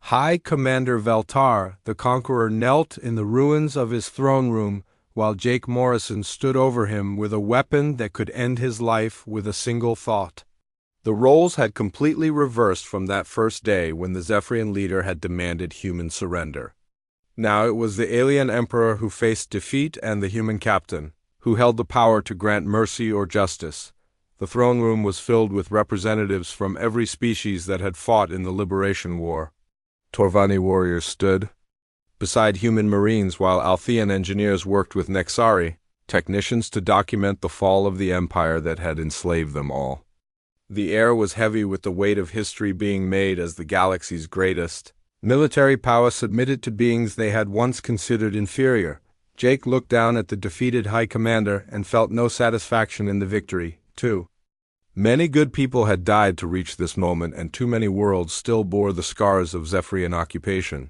High Commander Veltar, the Conqueror, knelt in the ruins of his throne room while Jake Morrison stood over him with a weapon that could end his life with a single thought. The roles had completely reversed from that first day when the Zephyrian leader had demanded human surrender. Now it was the alien emperor who faced defeat and the human captain, who held the power to grant mercy or justice. The throne room was filled with representatives from every species that had fought in the Liberation War. Torvani warriors stood beside human marines while Althean engineers worked with Nexari, technicians to document the fall of the empire that had enslaved them all. The air was heavy with the weight of history being made as the galaxy's greatest. Military power submitted to beings they had once considered inferior. Jake looked down at the defeated High Commander and felt no satisfaction in the victory, too. Many good people had died to reach this moment, and too many worlds still bore the scars of Zephyrian occupation.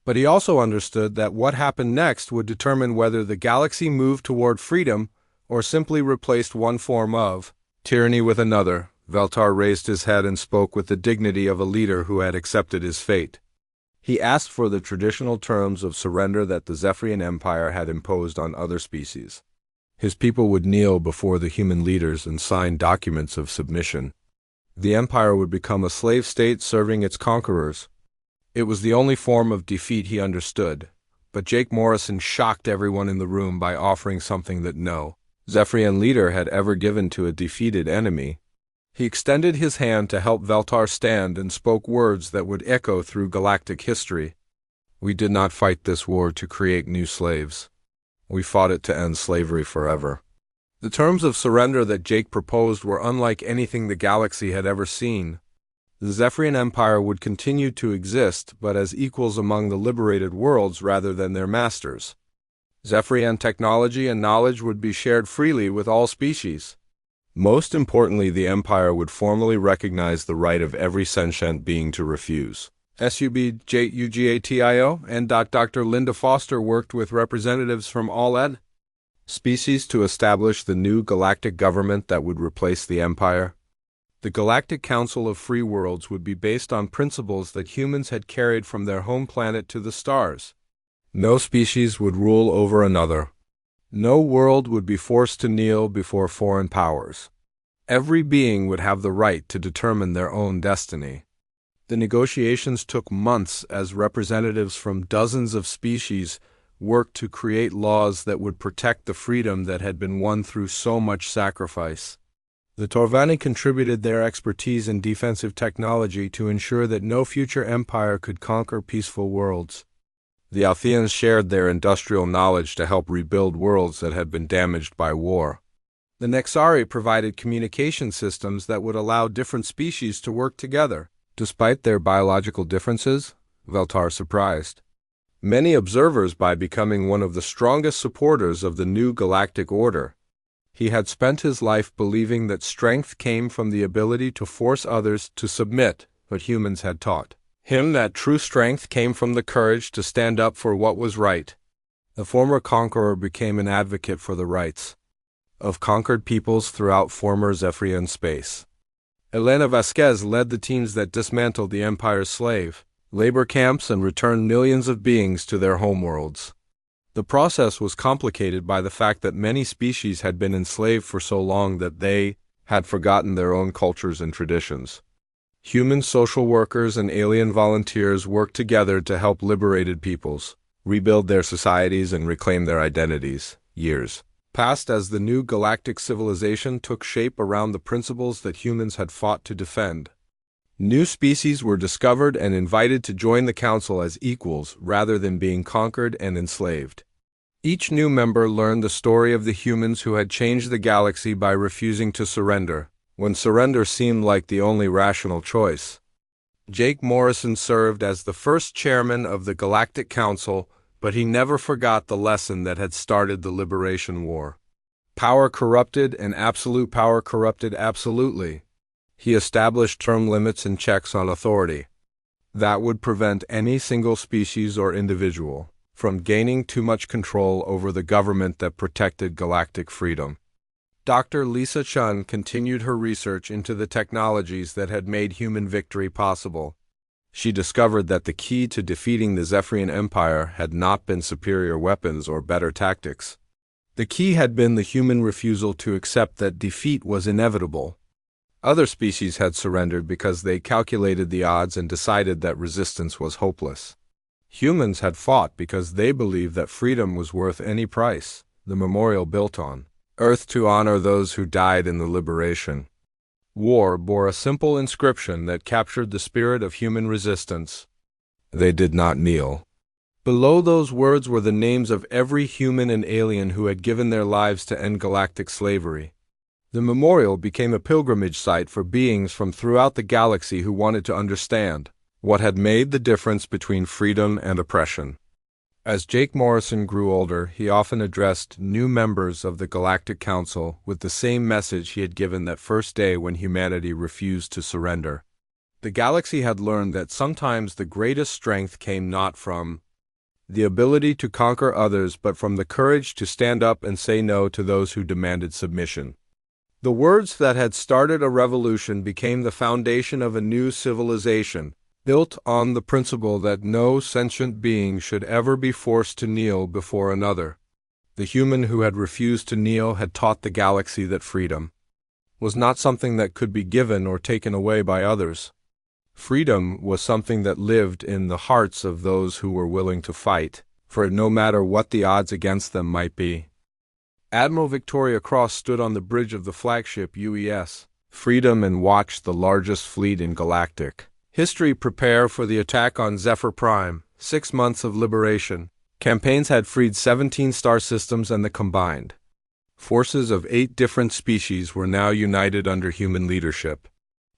But he also understood that what happened next would determine whether the galaxy moved toward freedom or simply replaced one form of tyranny with another. Veltar raised his head and spoke with the dignity of a leader who had accepted his fate. He asked for the traditional terms of surrender that the Zephyrian Empire had imposed on other species. His people would kneel before the human leaders and sign documents of submission. The empire would become a slave state serving its conquerors. It was the only form of defeat he understood, but Jake Morrison shocked everyone in the room by offering something that no Zephyrian leader had ever given to a defeated enemy. He extended his hand to help Veltar stand and spoke words that would echo through galactic history. "We did not fight this war to create new slaves. We fought it to end slavery forever." The terms of surrender that Jake proposed were unlike anything the galaxy had ever seen. The Zephyrian Empire would continue to exist, but as equals among the liberated worlds rather than their masters. Zephyrian technology and knowledge would be shared freely with all species. Most importantly, the Empire would formally recognize the right of every sentient being to refuse. SUBJUGATIO and Dr. Linda Foster worked with representatives from all species to establish the new galactic government that would replace the Empire. The Galactic Council of Free Worlds would be based on principles that humans had carried from their home planet to the stars. No species would rule over another. No world would be forced to kneel before foreign powers. Every being would have the right to determine their own destiny. The negotiations took months as representatives from dozens of species worked to create laws that would protect the freedom that had been won through so much sacrifice. The Torvani contributed their expertise in defensive technology to ensure that no future empire could conquer peaceful worlds. The Altheans shared their industrial knowledge to help rebuild worlds that had been damaged by war. The Nexari provided communication systems that would allow different species to work together. Despite their biological differences, Veltar surprised many observers by becoming one of the strongest supporters of the new galactic order. He had spent his life believing that strength came from the ability to force others to submit, but humans had taught him that true strength came from the courage to stand up for what was right. The former conqueror became an advocate for the rights of conquered peoples throughout former Zephyrian space. Elena Vasquez led the teams that dismantled the Empire's slave labor camps and returned millions of beings to their homeworlds. The process was complicated by the fact that many species had been enslaved for so long that they had forgotten their own cultures and traditions. Human social workers and alien volunteers worked together to help liberated peoples rebuild their societies and reclaim their identities. Years passed as the new galactic civilization took shape around the principles that humans had fought to defend. New species were discovered and invited to join the council as equals rather than being conquered and enslaved. Each new member learned the story of the humans who had changed the galaxy by refusing to surrender, when surrender seemed like the only rational choice. Jake Morrison served as the first chairman of the Galactic Council, but he never forgot the lesson that had started the Liberation War. Power corrupted, and absolute power corrupted absolutely. He established term limits and checks on authority that would prevent any single species or individual from gaining too much control over the government that protected galactic freedom. Dr. Lisa Chun continued her research into the technologies that had made human victory possible. She discovered that the key to defeating the Zephyrian Empire had not been superior weapons or better tactics. The key had been the human refusal to accept that defeat was inevitable. Other species had surrendered because they calculated the odds and decided that resistance was hopeless. Humans had fought because they believed that freedom was worth any price, the memorial built on Earth to honor those who died in the liberation. War bore a simple inscription that captured the spirit of human resistance. They did not kneel. Below those words were the names of every human and alien who had given their lives to end galactic slavery. The memorial became a pilgrimage site for beings from throughout the galaxy who wanted to understand what had made the difference between freedom and oppression. As Jake Morrison grew older, he often addressed new members of the Galactic Council with the same message he had given that first day when humanity refused to surrender. The galaxy had learned that sometimes the greatest strength came not from the ability to conquer others but from the courage to stand up and say no to those who demanded submission. The words that had started a revolution became the foundation of a new civilization, built on the principle that no sentient being should ever be forced to kneel before another. The human who had refused to kneel had taught the galaxy that freedom was not something that could be given or taken away by others. Freedom was something that lived in the hearts of those who were willing to fight, for no matter what the odds against them might be. Admiral Victoria Cross stood on the bridge of the flagship UES Freedom and watched the largest fleet in galactic history prepare for the attack on Zephyr Prime. 6 months of liberation. Campaigns had freed 17 star systems, and the combined forces of 8 different species were now united under human leadership.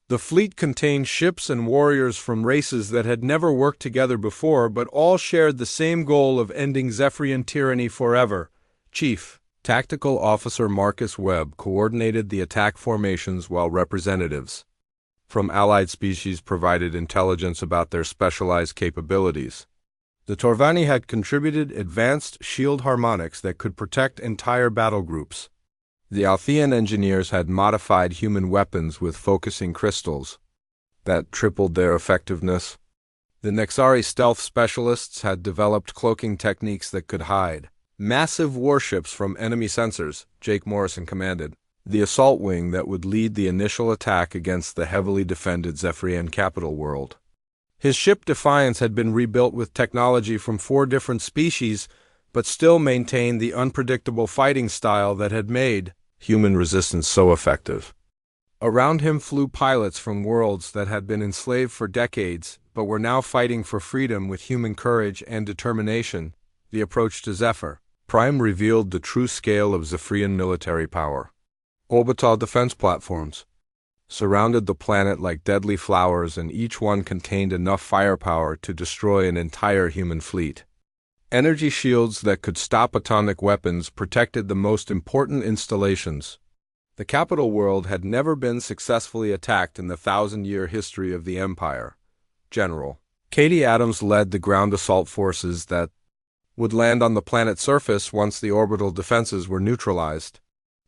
The fleet contained ships and warriors from races that had never worked together before, but all shared the same goal of ending Zephyrian tyranny forever. Chief Tactical Officer Marcus Webb coordinated the attack formations while representatives from allied species provided intelligence about their specialized capabilities. The Torvani had contributed advanced shield harmonics that could protect entire battle groups. The Althean engineers had modified human weapons with focusing crystals that tripled their effectiveness. The Nexari stealth specialists had developed cloaking techniques that could hide massive warships from enemy sensors. Jake Morrison commanded the assault wing that would lead the initial attack against the heavily defended Zephyrian capital world. His ship Defiance had been rebuilt with technology from 4 different species, but still maintained the unpredictable fighting style that had made human resistance so effective. Around him flew pilots from worlds that had been enslaved for decades, but were now fighting for freedom with human courage and determination. The approach to Zephyr Prime revealed the true scale of Zephyrian military power. Orbital defense platforms surrounded the planet like deadly flowers, and each one contained enough firepower to destroy an entire human fleet. Energy shields that could stop atomic weapons protected the most important installations. The capital world had never been successfully attacked in the 1,000-year history of the Empire. General Katie Adams led the ground assault forces that would land on the planet's surface once the orbital defenses were neutralized.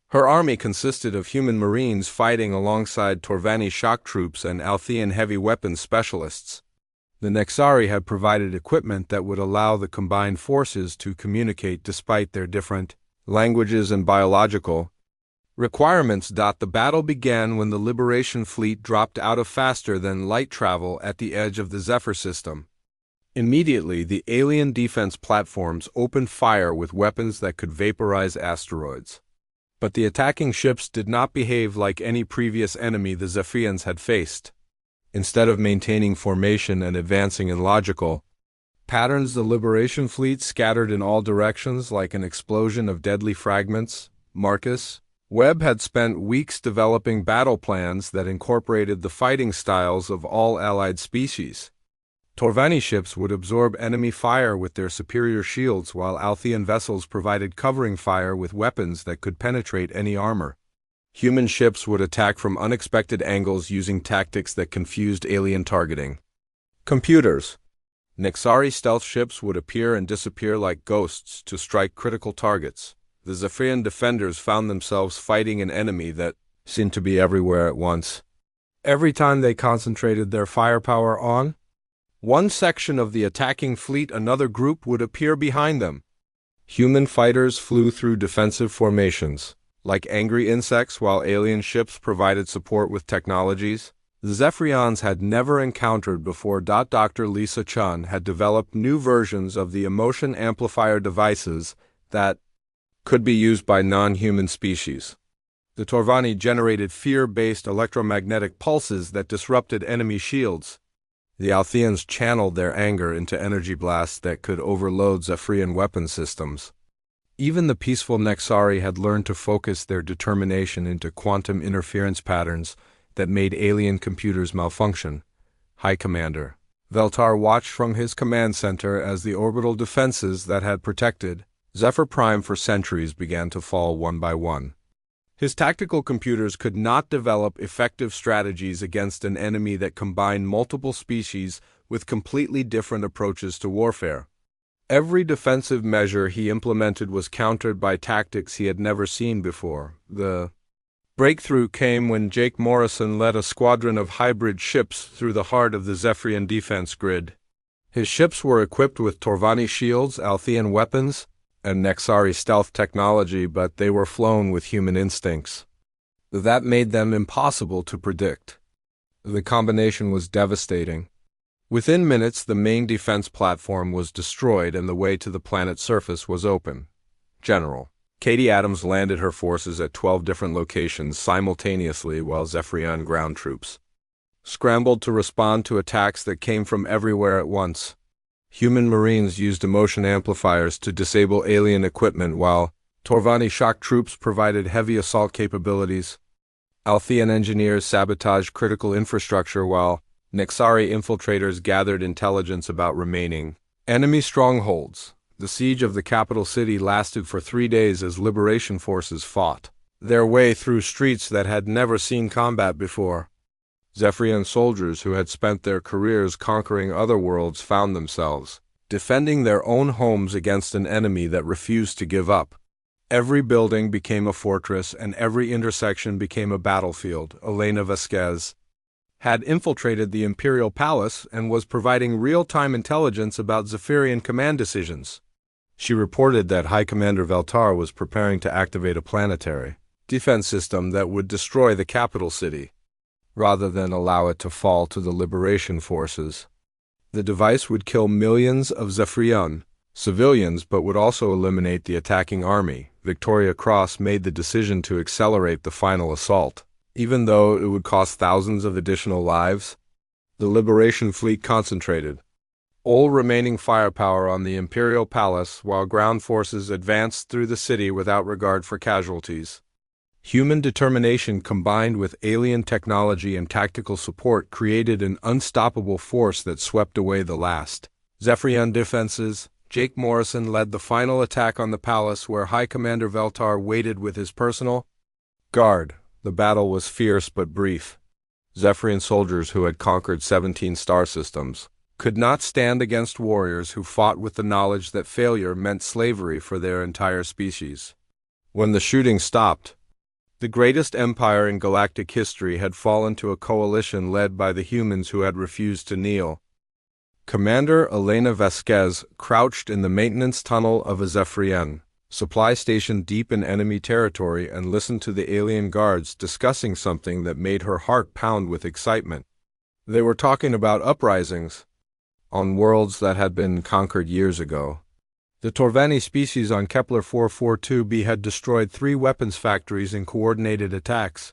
Her army consisted of human marines fighting alongside Torvani shock troops and Althean heavy weapons specialists. The Nexari had provided equipment that would allow the combined forces to communicate despite their different languages and biological requirements. The battle began when the Liberation Fleet dropped out of faster than light travel at the edge of the Zephyr system. Immediately, the alien defense platforms opened fire with weapons that could vaporize asteroids. But the attacking ships did not behave like any previous enemy the Zephyrians had faced. Instead of maintaining formation and advancing in logical patterns, the Liberation Fleet scattered in all directions like an explosion of deadly fragments. Marcus Webb had spent weeks developing battle plans that incorporated the fighting styles of all allied species. Torvani ships would absorb enemy fire with their superior shields, while Althean vessels provided covering fire with weapons that could penetrate any armor. Human ships would attack from unexpected angles using tactics that confused alien targeting. Computers Nexari stealth ships would appear and disappear like ghosts to strike critical targets. The Zephyrian defenders found themselves fighting an enemy that seemed to be everywhere at once. Every time they concentrated their firepower on One section of the attacking fleet, another group would appear behind them. Human fighters flew through defensive formations, like angry insects, while alien ships provided support with technologies the Zephyrians had never encountered before. Dr. Lisa Chun had developed new versions of the emotion amplifier devices that could be used by non-human species. The Torvani generated fear-based electromagnetic pulses that disrupted enemy shields. The Altheans channeled their anger into energy blasts that could overload Zephyrian weapon systems. Even the peaceful Nexari had learned to focus their determination into quantum interference patterns that made alien computers malfunction. High Commander Veltar watched from his command center as the orbital defenses that had protected Zephyr Prime for centuries began to fall one by one. His tactical computers could not develop effective strategies against an enemy that combined multiple species with completely different approaches to warfare. Every defensive measure he implemented was countered by tactics he had never seen before. The breakthrough came when Jake Morrison led a squadron of hybrid ships through the heart of the Zephyrian defense grid. His ships were equipped with Torvani shields, Althean weapons, and Nexari stealth technology, but they were flown with human instincts. That made them impossible to predict. The combination was devastating. Within minutes, the main defense platform was destroyed and the way to the planet's surface was open. General Katie Adams landed her forces at 12 different locations simultaneously while Zephyrian ground troops scrambled to respond to attacks that came from everywhere at once. Human Marines used emotion amplifiers to disable alien equipment while Torvani shock troops provided heavy assault capabilities. Althean engineers sabotaged critical infrastructure while Nexari infiltrators gathered intelligence about remaining enemy strongholds. The siege of the capital city lasted for 3 days as liberation forces fought their way through streets that had never seen combat before. Zephyrian soldiers who had spent their careers conquering other worlds found themselves defending their own homes against an enemy that refused to give up. Every building became a fortress and every intersection became a battlefield. Elena Vasquez had infiltrated the Imperial Palace and was providing real-time intelligence about Zephyrian command decisions. She reported that High Commander Veltar was preparing to activate a planetary defense system that would destroy the capital city, rather than allow it to fall to the liberation forces. The device would kill millions of Zephyrian civilians but would also eliminate the attacking army. Victoria Cross made the decision to accelerate the final assault. Even though it would cost thousands of additional lives, the Liberation Fleet concentrated all remaining firepower on the Imperial Palace while ground forces advanced through the city without regard for casualties. Human determination combined with alien technology and tactical support created an unstoppable force that swept away the last Zephyrian defenses. Jake Morrison led the final attack on the palace where High Commander Veltar waited with his personal guard. The battle was fierce but brief. Zephyrian soldiers who had conquered 17 star systems could not stand against warriors who fought with the knowledge that failure meant slavery for their entire species. When the shooting stopped, the greatest empire in galactic history had fallen to a coalition led by the humans who had refused to kneel. Commander Elena Vasquez crouched in the maintenance tunnel of a Zephyrian supply station deep in enemy territory and listened to the alien guards discussing something that made her heart pound with excitement. They were talking about uprisings on worlds that had been conquered years ago. The Torvani species on Kepler 442b had destroyed 3 weapons factories in coordinated attacks.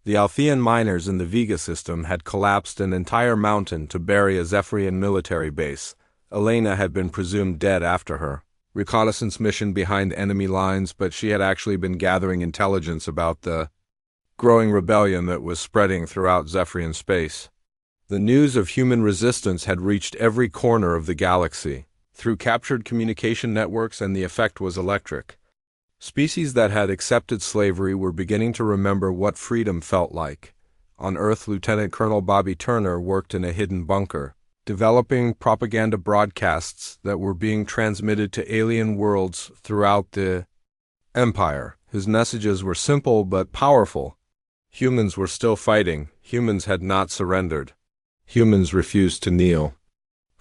The Althean miners in the Vega system had collapsed an entire mountain to bury a Zephyrian military base. Elena had been presumed dead after her reconnaissance mission behind enemy lines, but she had actually been gathering intelligence about the growing rebellion that was spreading throughout Zephyrian space. The news of human resistance had reached every corner of the galaxy through captured communication networks, and the effect was electric. Species that had accepted slavery were beginning to remember what freedom felt like. On Earth, Lieutenant Colonel Bobby Turner worked in a hidden bunker, developing propaganda broadcasts that were being transmitted to alien worlds throughout the Empire. His messages were simple but powerful. Humans were still fighting. Humans had not surrendered. Humans refused to kneel.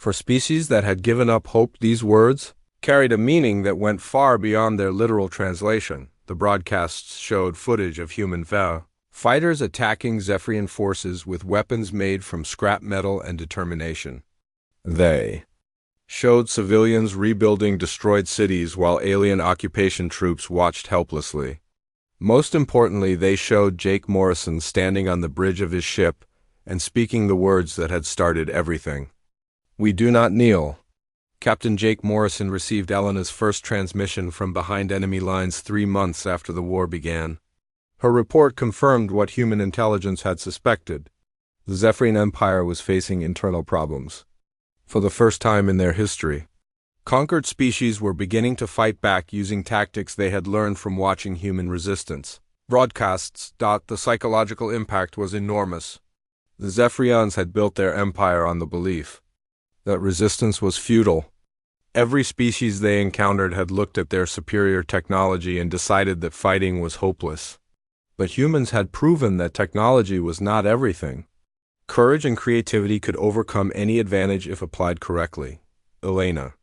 For species that had given up hope, these words carried a meaning that went far beyond their literal translation. The broadcasts showed footage of human fighters attacking Zephyrian forces with weapons made from scrap metal and determination. They showed civilians rebuilding destroyed cities while alien occupation troops watched helplessly. Most importantly, they showed Jake Morrison standing on the bridge of his ship and speaking the words that had started everything. "We do not kneel." Captain Jake Morrison received Elena's first transmission from behind enemy lines 3 months after the war began. Her report confirmed what human intelligence had suspected. The Zephyrian Empire was facing internal problems. For the first time in their history, conquered species were beginning to fight back using tactics they had learned from watching human resistance. Broadcasts. The psychological impact was enormous. The Zephyrians had built their empire on the belief that resistance was futile. Every species they encountered had looked at their superior technology and decided that fighting was hopeless. But humans had proven that technology was not everything. Courage and creativity could overcome any advantage if applied correctly. Elena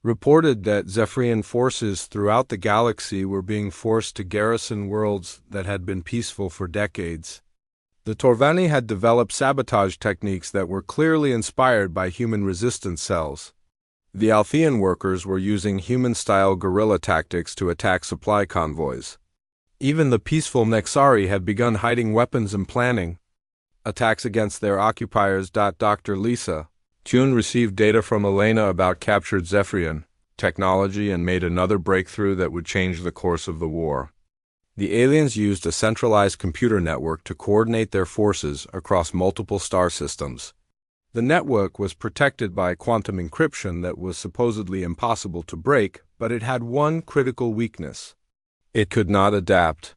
reported that Zephyrian forces throughout the galaxy were being forced to garrison worlds that had been peaceful for decades. The Torvani had developed sabotage techniques that were clearly inspired by human resistance cells. The Althean workers were using human-style guerrilla tactics to attack supply convoys. Even the peaceful Nexari had begun hiding weapons and planning attacks against their occupiers. Dr. Lisa Tune received data from Elena about captured Zephyrian technology and made another breakthrough that would change the course of the war. The aliens used a centralized computer network to coordinate their forces across multiple star systems. The network was protected by quantum encryption that was supposedly impossible to break, but it had one critical weakness. It could not adapt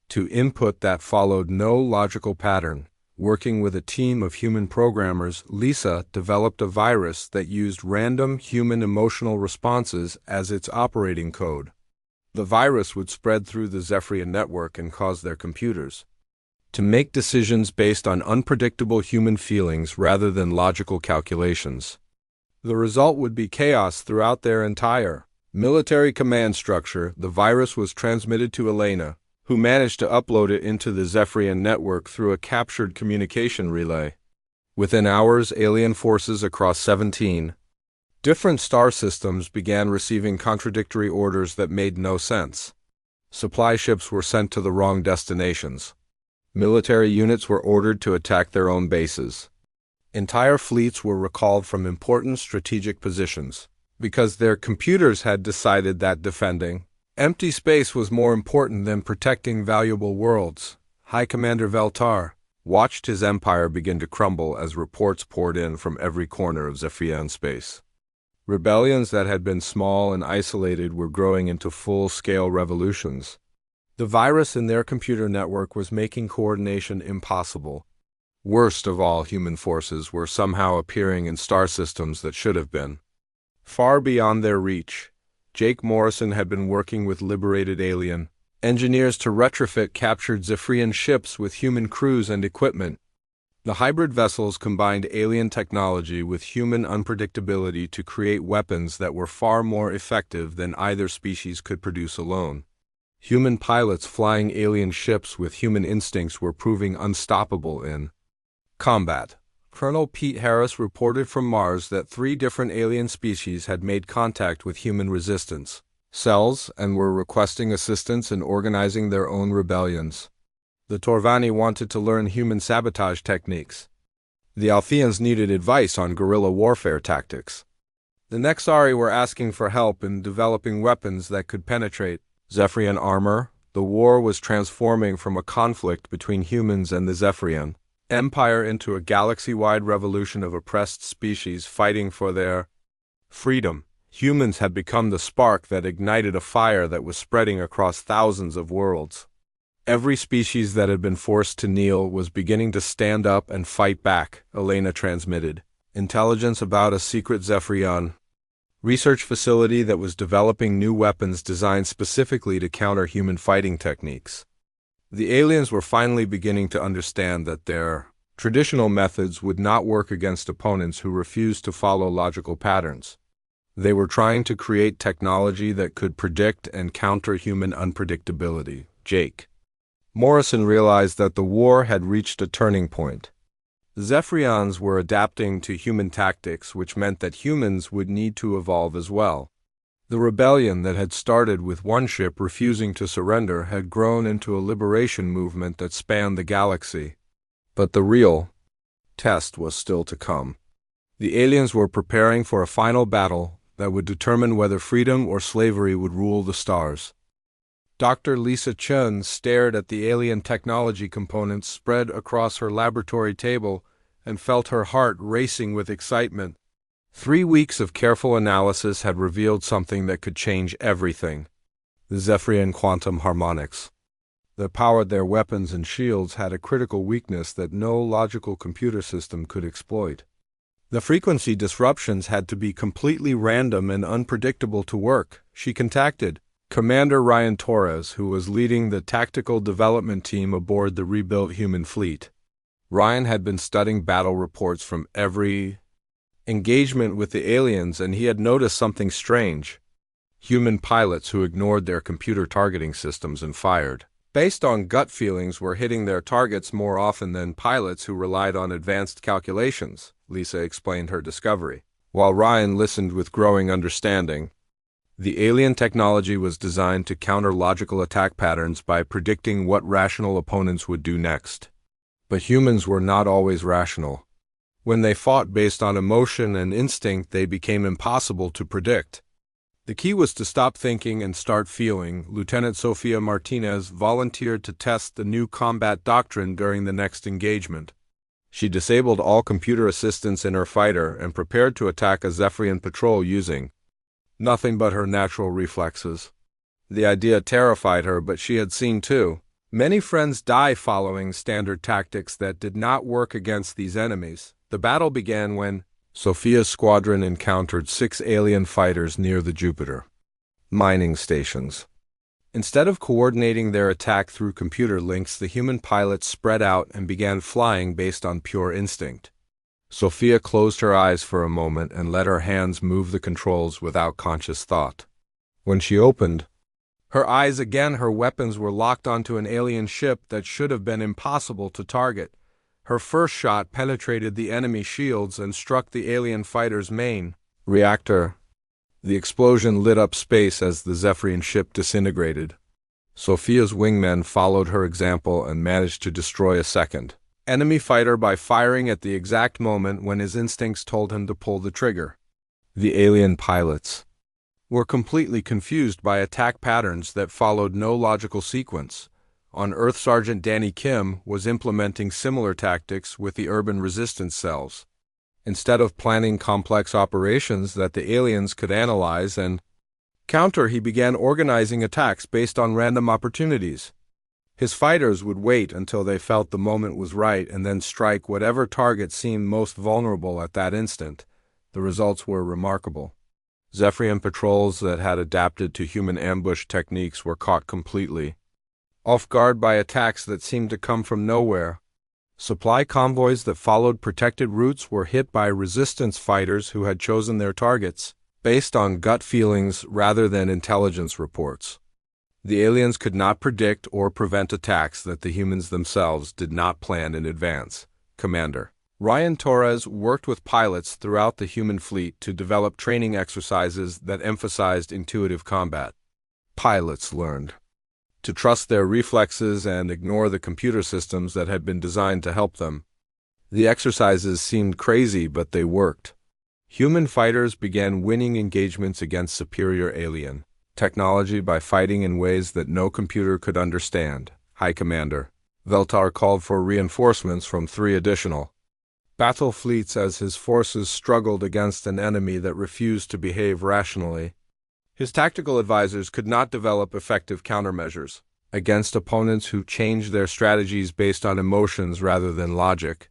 to input that followed no logical pattern. Working with a team of human programmers, Lisa developed a virus that used random human emotional responses as its operating code. The virus would spread through the Zephyrian network and cause their computers to make decisions based on unpredictable human feelings rather than logical calculations. The result would be chaos throughout their entire military command structure. The virus was transmitted to Elena, who managed to upload it into the Zephyrian network through a captured communication relay. Within hours, alien forces across 17 different star systems began receiving contradictory orders that made no sense. Supply ships were sent to the wrong destinations. Military units were ordered to attack their own bases. Entire fleets were recalled from important strategic positions because their computers had decided that defending empty space was more important than protecting valuable worlds. High Commander Veltar watched his empire begin to crumble as reports poured in from every corner of Zephyrian space. Rebellions that had been small and isolated were growing into full-scale revolutions. The virus in their computer network was making coordination impossible. Worst of all, human forces were somehow appearing in star systems that should have been far beyond their reach. Jake Morrison had been working with liberated alien engineers to retrofit captured Zephyrian ships with human crews and equipment. The hybrid vessels combined alien technology with human unpredictability to create weapons that were far more effective than either species could produce alone. Human pilots flying alien ships with human instincts were proving unstoppable in combat. Colonel Pete Harris reported from Mars that 3 different alien species had made contact with human resistance cells and were requesting assistance in organizing their own rebellions. The Torvani wanted to learn human sabotage techniques. The Altheans needed advice on guerrilla warfare tactics. The Nexari were asking for help in developing weapons that could penetrate Zephyrian armor. The war was transforming from a conflict between humans and the Zephyrian Empire into a galaxy-wide revolution of oppressed species fighting for their freedom. Humans had become the spark that ignited a fire that was spreading across thousands of worlds. Every species that had been forced to kneel was beginning to stand up and fight back, Elena transmitted intelligence about a secret Zephyrian research facility that was developing new weapons designed specifically to counter human fighting techniques. The aliens were finally beginning to understand that their Traditional methods would not work against opponents who refused to follow logical patterns. They were trying to create technology that could predict and counter human unpredictability. Jake Morrison realized that the war had reached a turning point. Zephyrians were adapting to human tactics, which meant that humans would need to evolve as well. The rebellion that had started with one ship refusing to surrender had grown into a liberation movement that spanned the galaxy. But the real test was still to come. The aliens were preparing for a final battle that would determine whether freedom or slavery would rule the stars. Dr. Lisa Chun stared at the alien technology components spread across her laboratory table and felt her heart racing with excitement. 3 weeks of careful analysis had revealed something that could change everything: the Zephyrian quantum harmonics that powered their weapons and shields had a critical weakness that no logical computer system could exploit. The frequency disruptions had to be completely random and unpredictable to work. She contacted Commander Ryan Torres, who was leading the tactical development team aboard the rebuilt human fleet. Ryan had been studying battle reports from every engagement with the aliens, and he had noticed something strange: human pilots who ignored their computer targeting systems and fired based on gut feelings were hitting their targets more often than pilots who relied on advanced calculations. Lisa explained her discovery, while Ryan listened with growing understanding. The alien technology was designed to counter logical attack patterns by predicting what rational opponents would do next. But humans were not always rational. When they fought based on emotion and instinct, they became impossible to predict. The key was to stop thinking and start feeling. Lieutenant Sofia Martinez volunteered to test the new combat doctrine during the next engagement. She disabled all computer assistants in her fighter and prepared to attack a Zephyrian patrol using nothing but her natural reflexes. The idea terrified her, but she had seen too many friends die following standard tactics that did not work against these enemies. The battle began when Sophia's squadron encountered 6 alien fighters near the Jupiter mining stations. Instead of coordinating their attack through computer links, the human pilots spread out and began flying based on pure instinct. Sophia closed her eyes for a moment and let her hands move the controls without conscious thought. When she opened her eyes again, her weapons were locked onto an alien ship that should have been impossible to target. Her first shot penetrated the enemy shields and struck the alien fighter's main reactor. The explosion lit up space as the Zephyrian ship disintegrated. Sophia's wingmen followed her example and managed to destroy a second enemy fighter by firing at the exact moment when his instincts told him to pull the trigger. The alien pilots were completely confused by attack patterns that followed no logical sequence. On Earth, Sergeant Danny Kim was implementing similar tactics with the urban resistance cells. Instead of planning complex operations that the aliens could analyze and counter, he began organizing attacks based on random opportunities. His fighters would wait until they felt the moment was right and then strike whatever target seemed most vulnerable at that instant. The results were remarkable. Zephyrian patrols that had adapted to human ambush techniques were caught completely off guard by attacks that seemed to come from nowhere. Supply convoys that followed protected routes were hit by resistance fighters who had chosen their targets based on gut feelings rather than intelligence reports. The aliens could not predict or prevent attacks that the humans themselves did not plan in advance. Commander Ryan Torres worked with pilots throughout the human fleet to develop training exercises that emphasized intuitive combat. Pilots learned to trust their reflexes and ignore the computer systems that had been designed to help them. The exercises seemed crazy, but they worked. Human fighters began winning engagements against superior alien technology by fighting in ways that no computer could understand. High Commander Veltar called for reinforcements from 3 additional battle fleets as his forces struggled against an enemy that refused to behave rationally. His tactical advisors could not develop effective countermeasures against opponents who changed their strategies based on emotions rather than logic.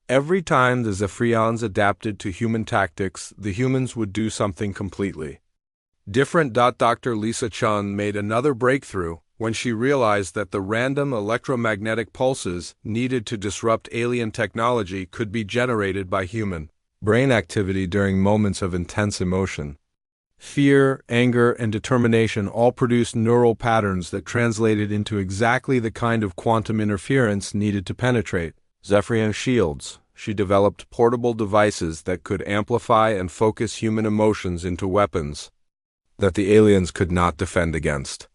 Every time the Zephyrians adapted to human tactics, the humans would do something completely different. Dr. Lisa Chun made another breakthrough when she realized that the random electromagnetic pulses needed to disrupt alien technology could be generated by human brain activity during moments of intense emotion. Fear, anger, and determination all produced neural patterns that translated into exactly the kind of quantum interference needed to penetrate Zephyrian shields. She developed portable devices that could amplify and focus human emotions into weapons that the aliens could not defend against.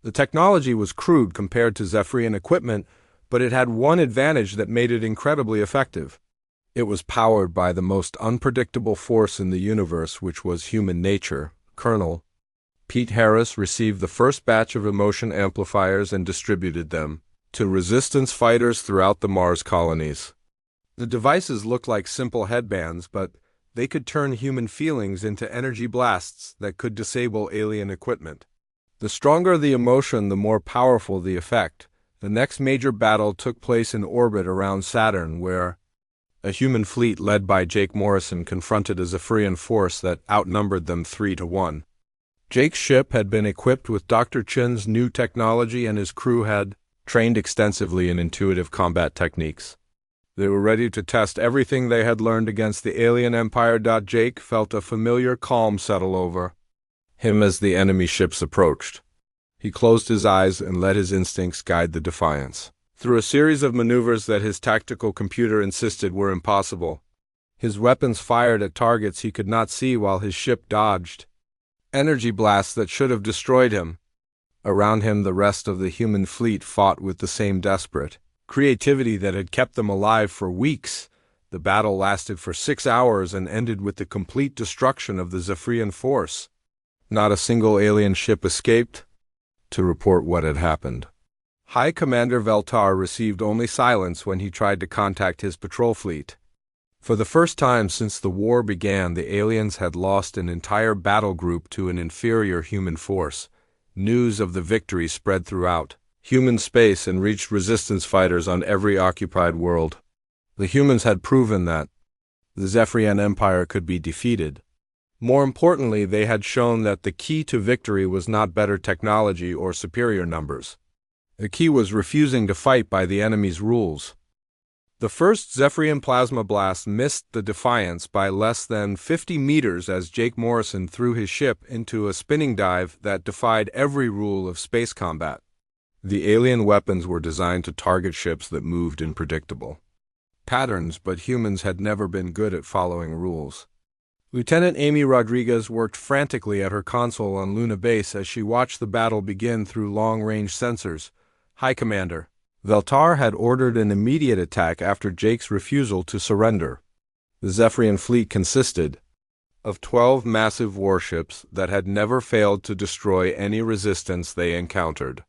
The technology was crude compared to Zephyrian equipment, but it had one advantage that made it incredibly effective. It was powered by the most unpredictable force in the universe, which was human nature. Colonel Pete Harris received the first batch of emotion amplifiers and distributed them to resistance fighters throughout the Mars colonies. The devices looked like simple headbands, but they could turn human feelings into energy blasts that could disable alien equipment. The stronger the emotion, the more powerful the effect. The next major battle took place in orbit around Saturn, where a human fleet led by Jake Morrison confronted a Zephyrian force that outnumbered them 3-1. Jake's ship had been equipped with Dr. Chen's new technology, and his crew had trained extensively in intuitive combat techniques. They were ready to test everything they had learned against the alien empire. Jake felt a familiar calm settle over him as the enemy ships approached. He closed his eyes and let his instincts guide the Defiance. Through a series of maneuvers that his tactical computer insisted were impossible, his weapons fired at targets he could not see while his ship dodged energy blasts that should have destroyed him. Around him, the rest of the human fleet fought with the same desperate creativity that had kept them alive for weeks. The battle lasted for 6 hours and ended with the complete destruction of the Zephyrian force. Not a single alien ship escaped to report what had happened. High Commander Veltar received only silence when he tried to contact his patrol fleet. For the first time since the war began, the aliens had lost an entire battle group to an inferior human force. News of the victory spread throughout human space and reached resistance fighters on every occupied world. The humans had proven that the Zephyrian Empire could be defeated. More importantly, they had shown that the key to victory was not better technology or superior numbers. The key was refusing to fight by the enemy's rules. The first Zephyrian plasma blast missed the Defiance by less than 50 meters as Jake Morrison threw his ship into a spinning dive that defied every rule of space combat. The alien weapons were designed to target ships that moved in predictable patterns, but humans had never been good at following rules. Lieutenant Amy Rodriguez worked frantically at her console on Luna Base as she watched the battle begin through long-range sensors. High Commander Veltar had ordered an immediate attack after Jake's refusal to surrender. The Zephyrian fleet consisted of 12 massive warships that had never failed to destroy any resistance they encountered.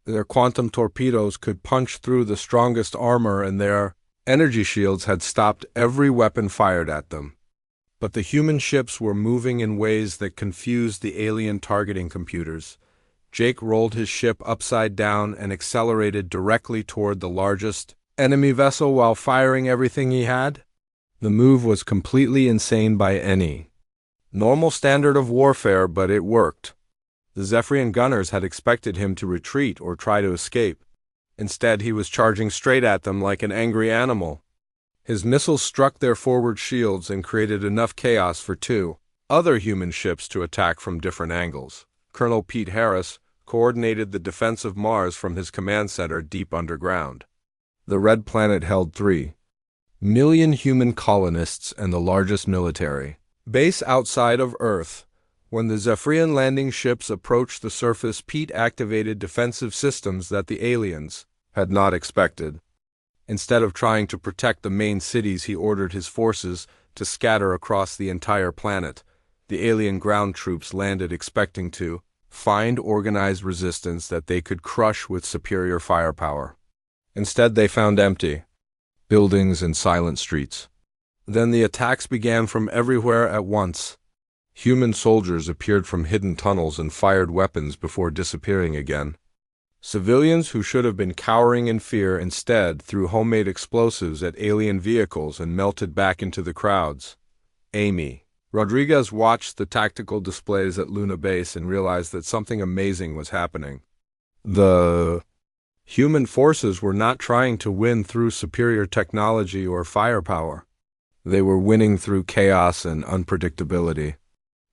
Their quantum torpedoes could punch through the strongest armor, and their energy shields had stopped every weapon fired at them. But the human ships were moving in ways that confused the alien targeting computers. Jake rolled his ship upside down and accelerated directly toward the largest enemy vessel while firing everything he had. The move was completely insane by any normal standard of warfare, but it worked. The Zephyrian gunners had expected him to retreat or try to escape. Instead, he was charging straight at them like an angry animal. His missiles struck their forward shields and created enough chaos for 2 other human ships to attack from different angles. Colonel Pete Harris coordinated the defense of Mars from his command center deep underground. The Red Planet held 3 million human colonists and the largest military base outside of Earth. When the Zephyrian landing ships approached the surface, Pete activated defensive systems that the aliens had not expected. Instead of trying to protect the main cities, he ordered his forces to scatter across the entire planet. The alien ground troops landed expecting to find organized resistance that they could crush with superior firepower. Instead, they found empty buildings and silent streets. Then the attacks began from everywhere at once. Human soldiers appeared from hidden tunnels and fired weapons before disappearing again. Civilians who should have been cowering in fear instead threw homemade explosives at alien vehicles and melted back into the crowds. Amy Rodriguez watched the tactical displays at Luna Base and realized that something amazing was happening. The human forces were not trying to win through superior technology or firepower. They were winning through chaos and unpredictability.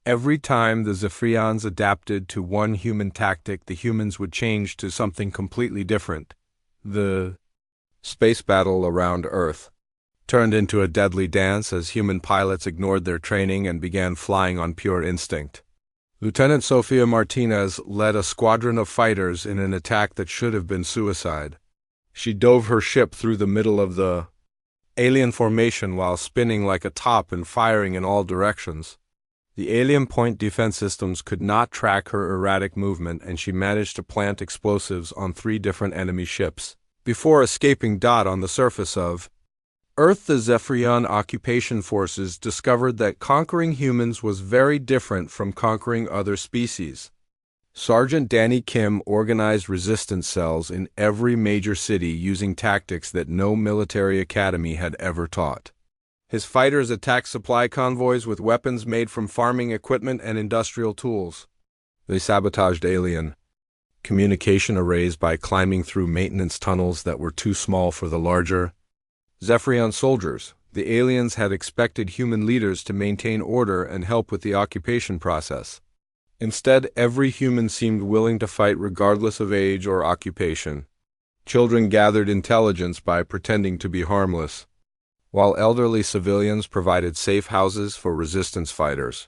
Every time the Zephyrians adapted to one human tactic, the humans would change to something completely different. The space battle around Earth turned into a deadly dance as human pilots ignored their training and began flying on pure instinct. Lieutenant Sofia Martinez led a squadron of fighters in an attack that should have been suicide. She dove her ship through the middle of the alien formation while spinning like a top and firing in all directions. The alien point defense systems could not track her erratic movement, and she managed to plant explosives on 3 different enemy ships before escaping on the surface of Earth. The Zephyrian occupation forces discovered that conquering humans was very different from conquering other species. Sergeant Danny Kim organized resistance cells in every major city using tactics that no military academy had ever taught. His fighters attacked supply convoys with weapons made from farming equipment and industrial tools. They sabotaged alien communication arrays by climbing through maintenance tunnels that were too small for the larger Zephyrian soldiers. The aliens had expected human leaders to maintain order and help with the occupation process. Instead, every human seemed willing to fight regardless of age or occupation. Children gathered intelligence by pretending to be harmless, while elderly civilians provided safe houses for resistance fighters.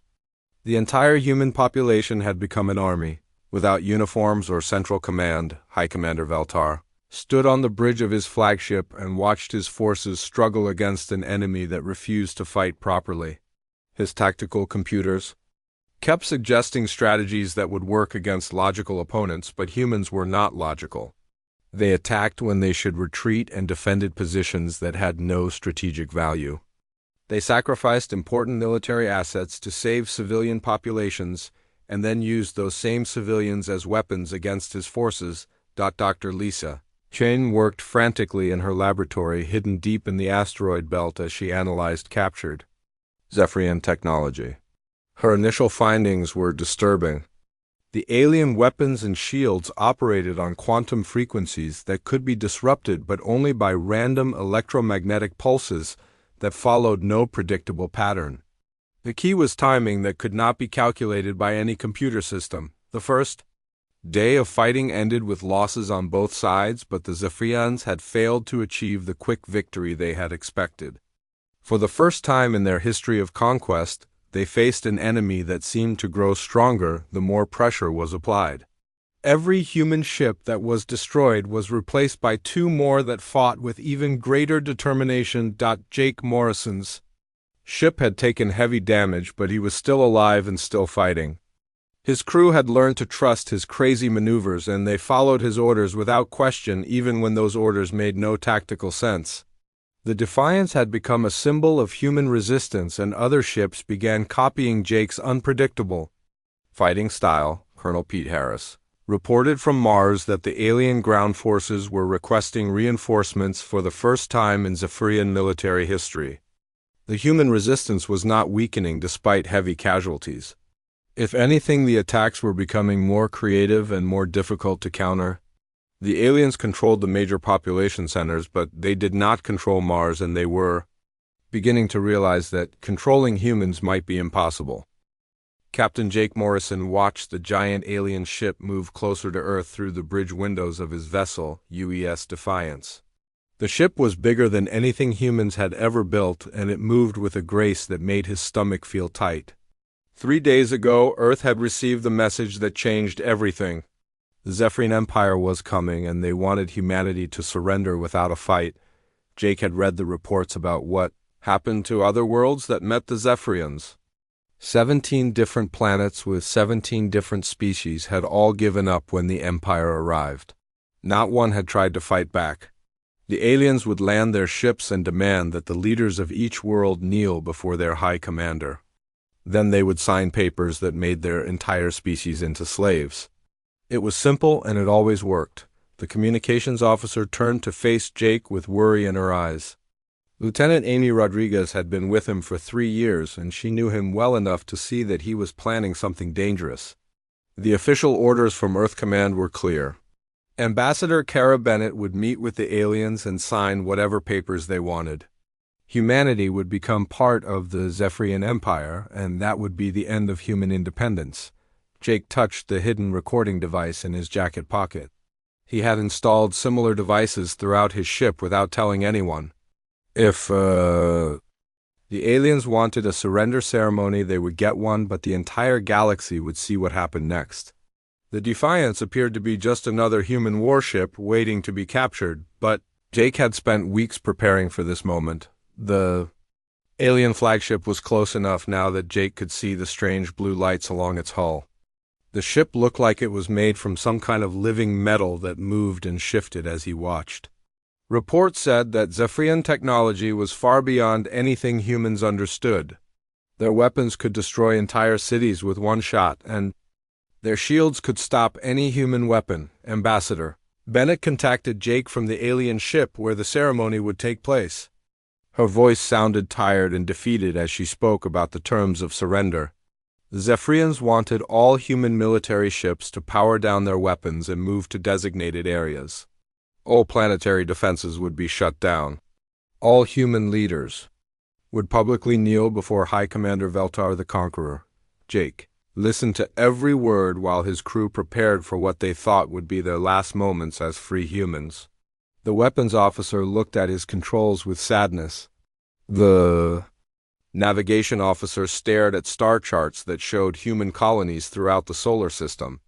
The entire human population had become an army. Without uniforms or central command, High Commander Veltar stood on the bridge of his flagship and watched his forces struggle against an enemy that refused to fight properly. His tactical computers kept suggesting strategies that would work against logical opponents, but humans were not logical. They attacked when they should retreat and defended positions that had no strategic value. They sacrificed important military assets to save civilian populations and then used those same civilians as weapons against his forces. Dr. Lisa Chen worked frantically in her laboratory hidden deep in the asteroid belt as she analyzed captured Zephyrian technology. Her initial findings were disturbing. The alien weapons and shields operated on quantum frequencies that could be disrupted, but only by random electromagnetic pulses that followed no predictable pattern. The key was timing that could not be calculated by any computer system. The first day of fighting ended with losses on both sides, but the Zephyrians had failed to achieve the quick victory they had expected. For the first time in their history of conquest, they faced an enemy that seemed to grow stronger the more pressure was applied. Every human ship that was destroyed was replaced by 2 more that fought with even greater determination. Jake Morrison's ship had taken heavy damage, but he was still alive and still fighting. His crew had learned to trust his crazy maneuvers, and they followed his orders without question, even when those orders made no tactical sense. The Defiance had become a symbol of human resistance, and other ships began copying Jake's unpredictable fighting style. Colonel Pete Harris reported from Mars that the alien ground forces were requesting reinforcements for the first time in Zephyrian military history. The human resistance was not weakening despite heavy casualties. If anything, the attacks were becoming more creative and more difficult to counter. The aliens controlled the major population centers, but they did not control Mars, and they were beginning to realize that controlling humans might be impossible. Captain Jake Morrison watched the giant alien ship move closer to Earth through the bridge windows of his vessel, UES Defiance. The ship was bigger than anything humans had ever built, and it moved with a grace that made his stomach feel tight. 3 days ago, Earth had received the message that changed everything. The Zephyrian Empire was coming, and they wanted humanity to surrender without a fight. Jake had read the reports about what happened to other worlds that met the Zephyrians. 17 different planets with 17 different species had all given up when the Empire arrived. Not one had tried to fight back. The aliens would land their ships and demand that the leaders of each world kneel before their high commander. Then they would sign papers that made their entire species into slaves. It was simple, and it always worked. The communications officer turned to face Jake with worry in her eyes. Lieutenant Amy Rodriguez had been with him for 3 years, and she knew him well enough to see that he was planning something dangerous. The official orders from Earth Command were clear. Ambassador Kara Bennett would meet with the aliens and sign whatever papers they wanted. Humanity would become part of the Zephyrian Empire, and that would be the end of human independence. Jake touched the hidden recording device in his jacket pocket. He had installed similar devices throughout his ship without telling anyone. If, the aliens wanted a surrender ceremony, they would get one, but the entire galaxy would see what happened next. The Defiance appeared to be just another human warship waiting to be captured, but Jake had spent weeks preparing for this moment. The alien flagship was close enough now that Jake could see the strange blue lights along its hull. The ship looked like it was made from some kind of living metal that moved and shifted as he watched. Reports said that Zephyrian technology was far beyond anything humans understood. Their weapons could destroy entire cities with one shot, and their shields could stop any human weapon. Ambassador Bennett contacted Jake from the alien ship where the ceremony would take place. Her voice sounded tired and defeated as she spoke about the terms of surrender. The Zephyrians wanted all human military ships to power down their weapons and move to designated areas. All planetary defenses would be shut down. All human leaders would publicly kneel before High Commander Veltar the Conqueror. Jake listened to every word while his crew prepared for what they thought would be their last moments as free humans. The weapons officer looked at his controls with sadness. The navigation officer stared at star charts that showed human colonies throughout the solar system.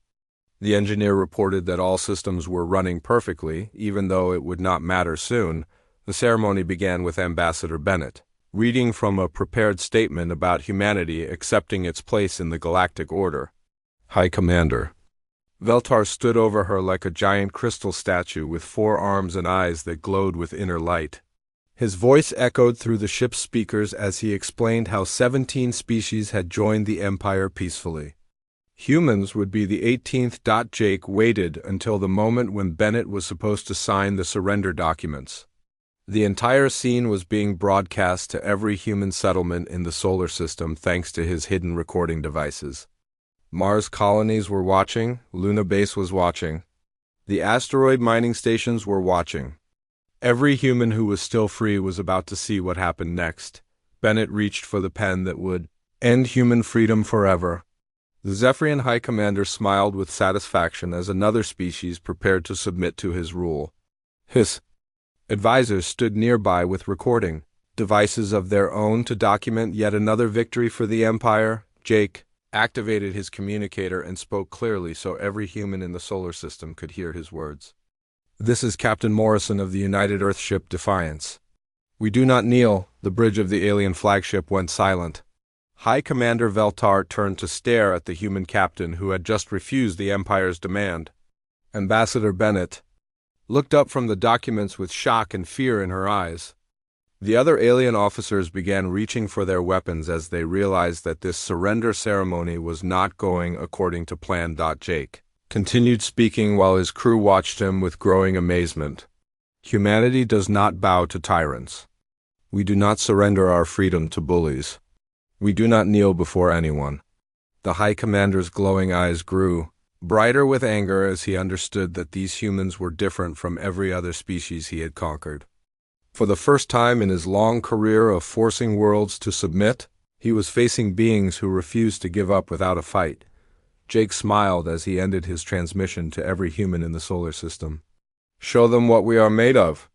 The engineer reported that all systems were running perfectly, even though it would not matter soon. The ceremony began with Ambassador Bennett reading from a prepared statement about humanity accepting its place in the galactic order. High Commander Veltar stood over her like a giant crystal statue with 4 arms and eyes that glowed with inner light. His voice echoed through the ship's speakers as he explained how 17 species had joined the Empire peacefully. Humans would be the 18th. Jake waited until the moment when Bennett was supposed to sign the surrender documents. The entire scene was being broadcast to every human settlement in the solar system thanks to his hidden recording devices. Mars colonies were watching, Luna Base was watching. The asteroid mining stations were watching. Every human who was still free was about to see what happened next. Bennett reached for the pen that would end human freedom forever. The Zephyrian High Commander smiled with satisfaction as another species prepared to submit to his rule. His advisors stood nearby with recording devices of their own to document yet another victory for the Empire. Jake activated his communicator and spoke clearly so every human in the solar system could hear his words. This is Captain Morrison of the United Earthship Defiance. We do not kneel. The bridge of the alien flagship went silent. High Commander Veltar turned to stare at the human captain who had just refused the Empire's demand. Ambassador Bennett looked up from the documents with shock and fear in her eyes. The other alien officers began reaching for their weapons as they realized that this surrender ceremony was not going according to plan. Jake continued speaking while his crew watched him with growing amazement. Humanity does not bow to tyrants. We do not surrender our freedom to bullies. We do not kneel before anyone. The High Commander's glowing eyes grew brighter with anger as he understood that these humans were different from every other species he had conquered. For the first time in his long career of forcing worlds to submit, he was facing beings who refused to give up without a fight. Jake smiled as he ended his transmission to every human in the solar system. Show them what we are made of.